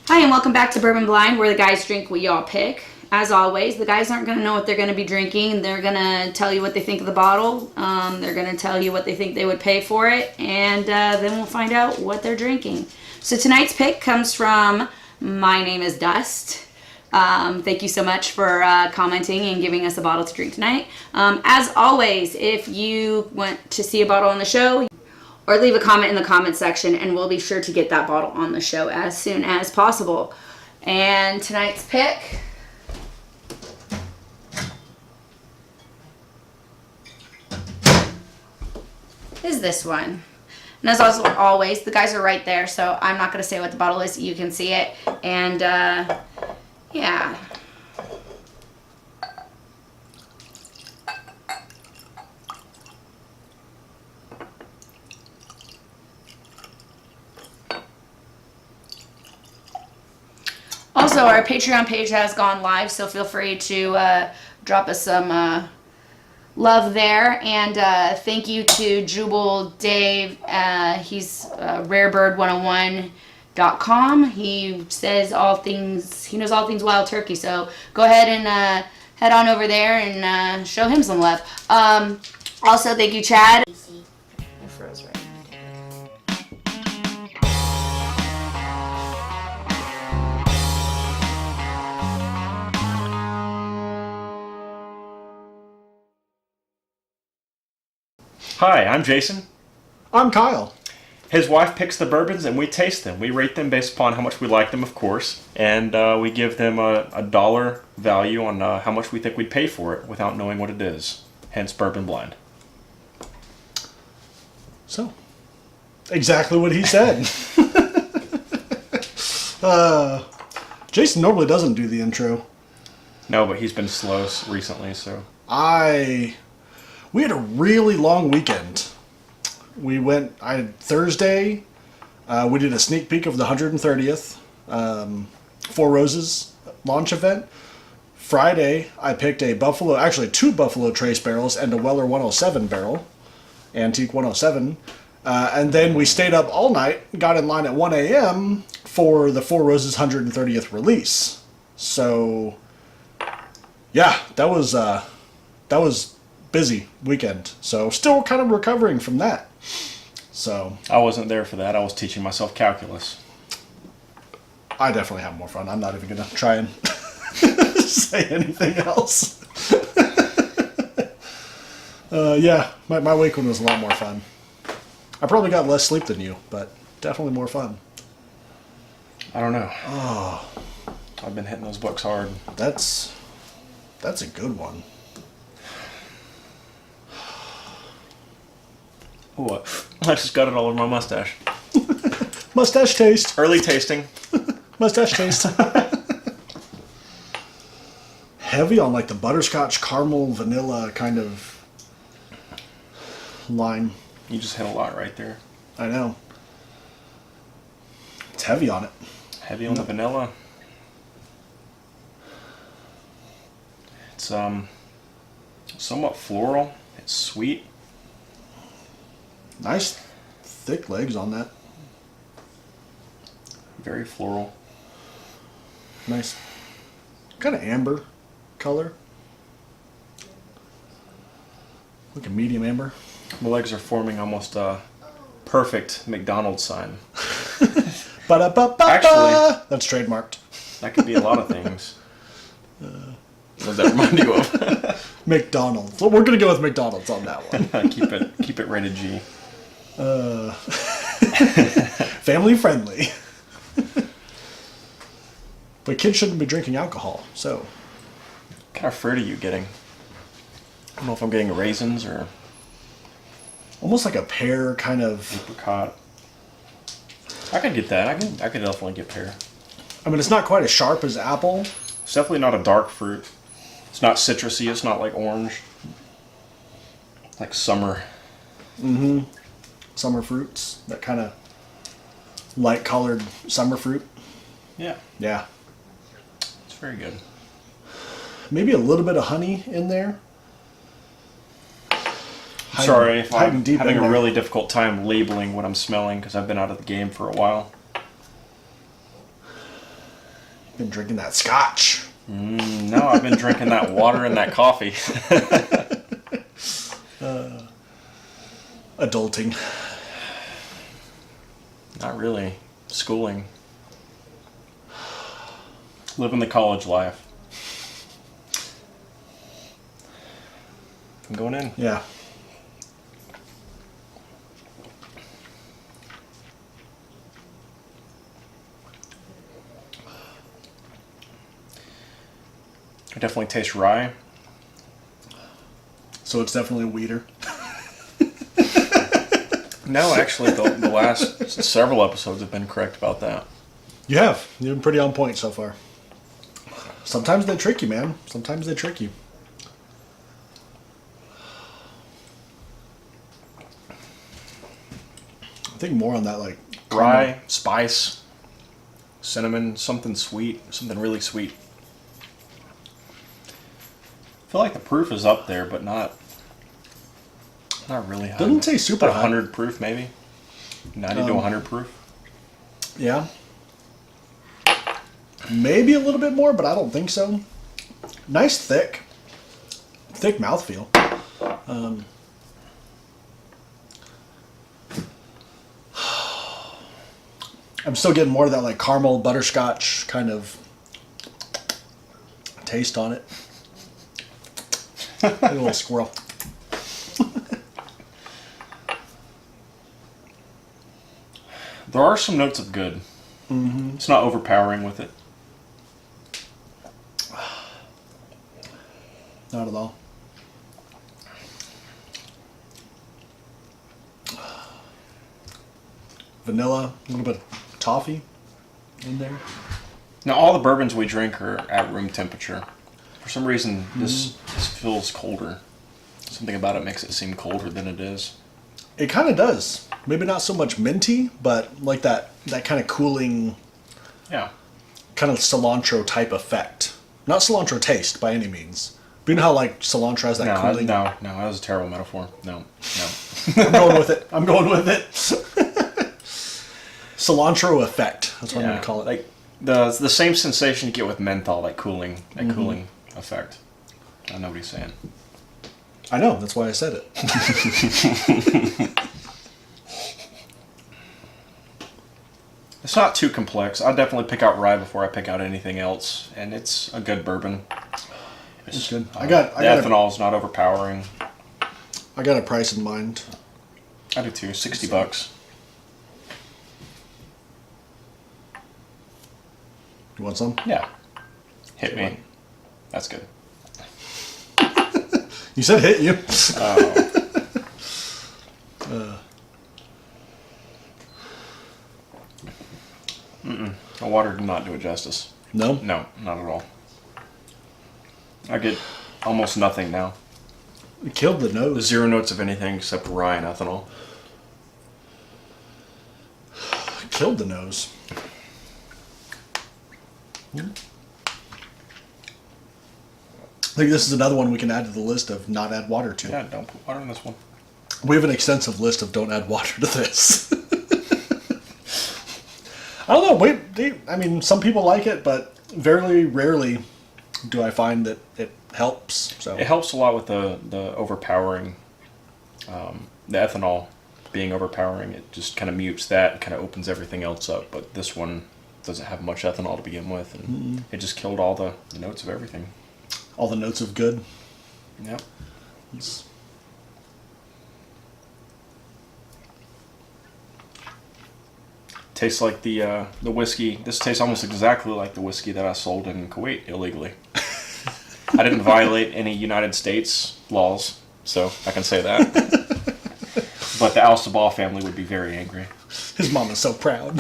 Hi, and welcome back to Bourbon Blind, where the guys drink what y'all pick. As always, the guys aren't going to know what they're going to be drinking. They're going to tell you what they think of the bottle. They're going to tell you what they think they would pay for it, and then we'll find out what they're drinking. So tonight's pick comes from My Name is Dust. Thank you so much for commenting and giving us a bottle to drink tonight. As always, if you want to see a bottle on the show, or leave a comment in the comment section, and we'll be sure to get that bottle on the show as soon as possible. And tonight's pick is this one. And as always, the guys are right there, so I'm not going to say what the bottle is. You can see it. And yeah. Also, our Patreon page has gone live, so feel free to drop us some love there. And thank you to Jubal Dave. He's rarebird101.com. He says all things, he knows all things wild turkey. So go ahead and head on over there and show him some love. Also, thank you, Chad. You froze right. Hi, I'm Jason. I'm Kyle. His wife picks the bourbons and we taste them. We rate them based upon how much we like them, of course, and we give them a dollar value on how much we think we'd pay for it without knowing what it is. Hence, Bourbon Blind. So, exactly what he said. Jason normally doesn't do the intro. No, but he's been slow recently, so... We had a really long weekend. We went, Thursday, we did a sneak peek of the 130th Four Roses launch event. Friday, I picked two Buffalo Trace barrels and a Weller 107 barrel, Antique 107. And then we stayed up all night, got in line at 1 a.m. for the Four Roses 130th release. So, yeah, that was busy weekend, so still kind of recovering from that. So I wasn't there for that. I was teaching myself calculus. I definitely have more fun. I'm not even gonna try and say anything else. Yeah, my weekend was a lot more fun. I probably got less sleep than you, but definitely more fun. I don't know. Oh, I've been hitting those books hard. that's a good one. What? I just got it all over my mustache. Mustache taste. Early tasting. Mustache taste. Heavy on like the butterscotch, caramel, vanilla kind of line. You just hit a lot right there. I know. It's heavy on it. Heavy on the vanilla. It's somewhat floral. It's sweet. Nice thick legs on that. Very floral. Nice. Kind of amber color. Like a medium amber. My legs are forming almost a perfect McDonald's sign. Actually, that's trademarked. That could be a lot of things. What does that remind you of? McDonald's. Well, we're going to go with McDonald's on that one. keep it rated G. Family friendly. But kids shouldn't be drinking alcohol, so. What kind of fruit are you getting? I don't know if I'm getting raisins or... Almost like a pear kind of... apricot. I could get that. I could definitely get pear. I mean, it's not quite as sharp as apple. It's definitely not a dark fruit. It's not citrusy. It's not like orange. Like summer. Mm-hmm. Summer fruits. That kind of light-colored summer fruit. Yeah. Yeah. It's very good. Maybe a little bit of honey in there. Sorry if I'm having a really difficult time labeling what I'm smelling because I've been out of the game for a while. Been drinking that scotch. No, I've been drinking that water and that coffee. Adulting. Not really. Schooling. Living the college life. I'm going in. Yeah. I definitely taste rye. So it's definitely a weeder. No, actually, the last several episodes have been correct about that. You have. You've been pretty on point so far. Sometimes they trick you, man. Sometimes they trick you. I think more on that, like... Rye, spice, cinnamon, something sweet, something really sweet. I feel like the proof is up there, but not really high. Doesn't taste super About high. 100 proof, maybe. 90 to 100 proof. Yeah. Maybe a little bit more, but I don't think so. Nice thick mouthfeel. I'm still getting more of that like caramel butterscotch kind of taste on it. Like a little squirrel. There are some notes of good. Mm-hmm. It's not overpowering with it. Not at all. Vanilla, a little bit of toffee in there. Now, all the bourbons we drink are at room temperature. For some reason, this feels colder. Something about it makes it seem colder than it is. It kind of does. Maybe not so much minty, but like that kind of cooling, Yeah. kind of cilantro type effect. Not cilantro taste by any means. But you know how like cilantro has that No, cooling? no, that was a terrible metaphor. No. I'm going with it. I'm going with it. Cilantro effect. That's what I'm going to call it. Like the same sensation you get with menthol, that cooling effect. I know what he's saying. I know. That's why I said it. It's not too complex. I'll definitely pick out rye before I pick out anything else, and it's a good bourbon. It's good. The I got ethanol is not overpowering. I got a price in mind. I do too. $60. You want some? Yeah. Hit me. That's good. You said hit you. The water did not do it justice. No? No, not at all. I get almost nothing now. It killed the nose. Zero notes of anything except rye and ethanol. Killed the nose. I think this is another one we can add to the list of not add water to. Yeah, don't put water in this one. We have an extensive list of don't add water to this. I don't know. I mean, some people like it, but very rarely do I find that it helps. So It helps a lot with the overpowering, the ethanol being overpowering. It just kind of mutes that and kind of opens everything else up. But this one doesn't have much ethanol to begin with, and it just killed all the notes of everything. all the notes of good. Yep. It's, Tastes like the whiskey. This tastes almost exactly like the whiskey that I sold in Kuwait illegally. I didn't violate any United States laws, so I can say that. But the Al Sabah family would be very angry. his mom is so proud.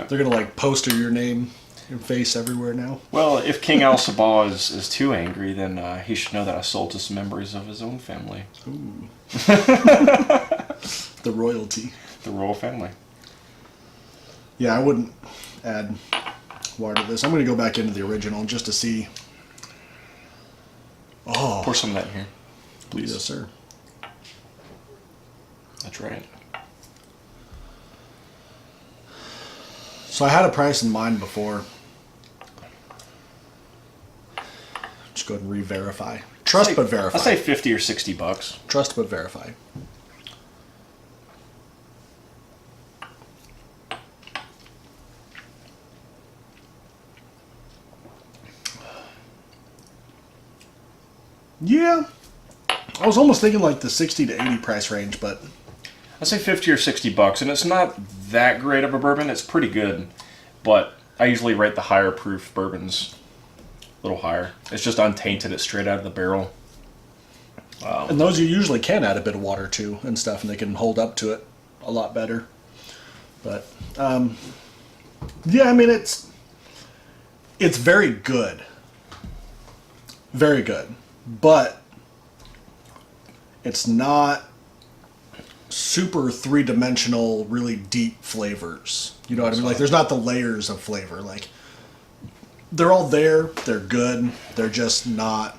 They're gonna like poster your name, your face everywhere now. Well, if King Al Sabah is too angry, then he should know that I sold to some members of his own family. Ooh. The royalty. The royal family. Yeah, I wouldn't add water to this. I'm going to go back into the original just to see. Oh, Pour some of that in here, please. yes, sir. That's right. So I had a price in mind before. Just go ahead and re-verify. Trust but verify. I'll say 50 or 60 bucks. Trust but verify. Yeah. I was almost thinking like the 60 to 80 price range, but I'd say 50 or 60 bucks, and it's not that great of a bourbon. It's pretty good, but I usually rate the higher proof bourbons a little higher. It's just untainted. It's straight out of the barrel. and those you usually can add a bit of water to and stuff, and they can hold up to it a lot better. But yeah, I mean it's very good, very good, but it's not super three-dimensional, really deep flavors. You know what I mean? Like there's not the layers of flavor. Like they're all there. They're good. They're just not.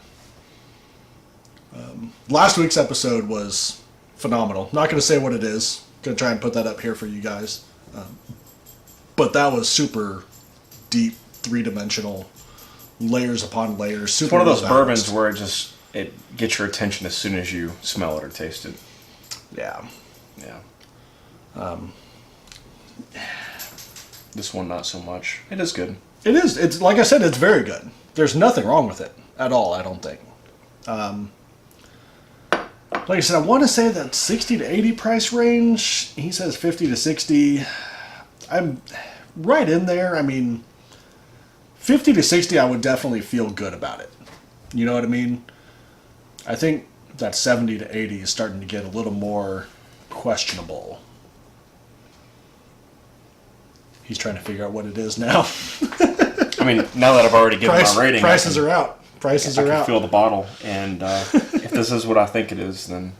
Last week's episode was phenomenal. Not going to say what it is. Going to try and put that up here for you guys. But that was super deep, three-dimensional, layers upon layers. Super It's one of those balanced. bourbons where it gets your attention as soon as you smell it or taste it. Yeah. Yeah. This one, not so much. It is good. It is. It's like I said, it's very good. There's nothing wrong with it at all, I don't think. Like I said, I want to say that 60 to 80 price range. He says 50 to 60. I'm right in there. I mean, 50 to 60, I would definitely feel good about it. You know what I mean? I think that 70 to 80 is starting to get a little more questionable. He's trying to figure out what it is now. I mean, now that I've already given my rating, prices are out. Prices I are can out. feel the bottle, and if this is what I think it is, then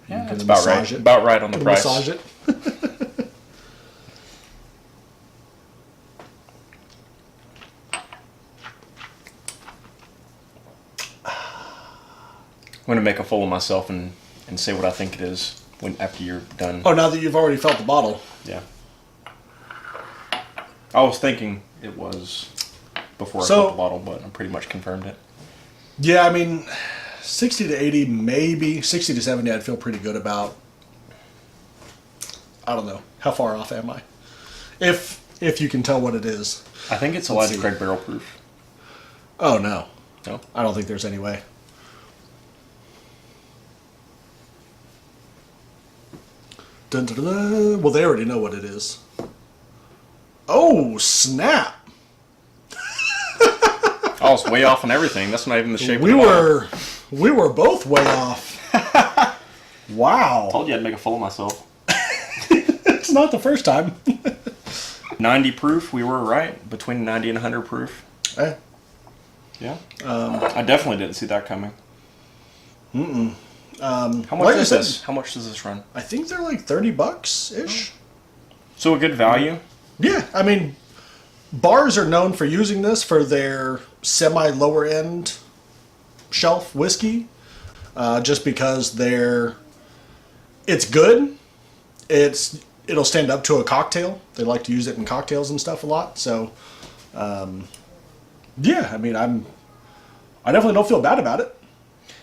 yeah, Gonna it's about right. massage it. About right on the Gonna price. massage it. I'm gonna make a fool of myself and say what I think it is after you're done. Oh, now that you've already felt the bottle. Yeah. I was thinking it was before I So- felt the bottle, but I pretty much confirmed it. Yeah, I mean, 60 to 80, maybe. 60 to 70, I'd feel pretty good about. I don't know. How far off am I? If you can tell what it is. I think it's Let's Elijah see. Craig barrel proof. Oh, no. No? I don't think there's any way. Dun, dun, dun, dun. Well, they already know what it is. Oh, snap. I was way off on everything. That's not even the shape We of the bottle. we were both way off. Wow. Told you I'd make a fool of myself. It's not the first time. 90 proof, we were right. Between 90 and 100 proof. Eh. Yeah. I definitely didn't see that coming. How much Like I is said- this? How much does this run? I think they're like $30-ish. So a good value. Yeah, I mean, bars are known for using this for their semi-lower end shelf whiskey, just because it's good. It'll stand up to a cocktail. They like to use it in cocktails and stuff a lot. So, yeah, I mean, I definitely don't feel bad about it.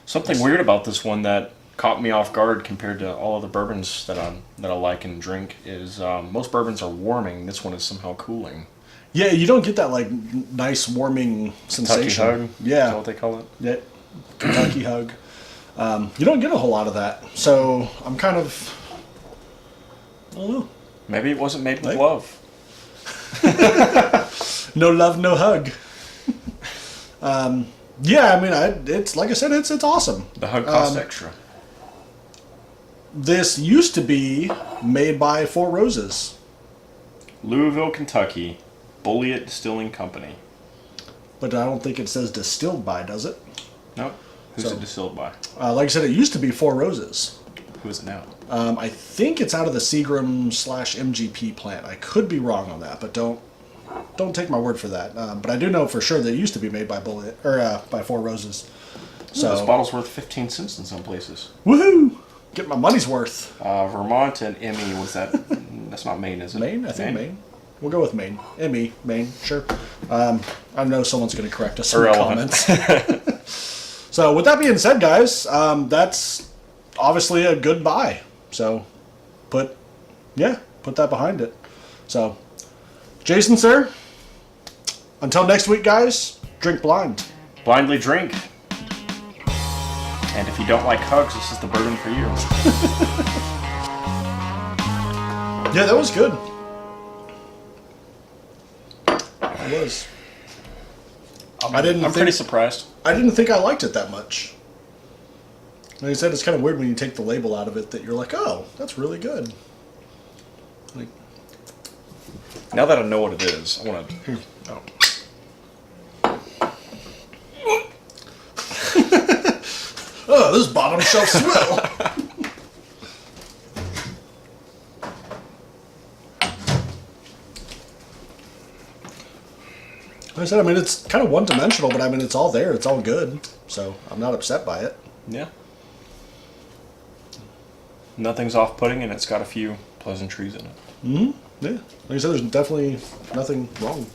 Something weird about this one that caught me off guard compared to all of the bourbons that I like and drink is most bourbons are warming. This one is somehow cooling. Yeah, you don't get that like nice warming Kentucky sensation. hug. Is that Yeah, what they call it? yeah, Kentucky hug. You don't get a whole lot of that, so I'm kind of, I don't know. Maybe it wasn't made with Like- love. No love, no hug. Yeah, I mean, it's like I said, it's awesome. The hug costs extra. This used to be made by Four Roses, Louisville, Kentucky, Bulleitt Distilling Company. but I don't think it says distilled by, does it? Nope. Who's So- it distilled by? Like I said, it used to be Four Roses. Who is it now? I think it's out of the Seagram/MGP plant. I could be wrong on that, but don't take my word for that. But I do know for sure that it used to be made by Bulleitt or by Four Roses. So this So bottle's worth 15 cents in some places. woohoo! Get my money's worth. Vermont and Emmy was that That's not Maine, is it? Maine? I think Maine. We'll go with Maine. M-E, Maine, sure. I know someone's going to correct us in the comments. So with that being said, guys, that's obviously a good buy. So put that behind it. So Jason, sir, until next week, guys, drink blind. Blindly drink. And if you don't like hugs, this is the bourbon for you. Yeah, that was good. It was. I'm pretty surprised. I didn't think I liked it that much. Like I said, it's kind of weird when you take the label out of it that you're like, oh, that's really good. Like, now that I know what it is, I want to. Oh. Oh, this bottom shelf swill. Like I said, I mean, it's kind of one-dimensional, but I mean, it's all there. It's all good. So I'm not upset by it. Yeah. Nothing's off-putting, and it's got a few pleasantries in it. Mm-hmm. Yeah. Like I said, there's definitely nothing wrong.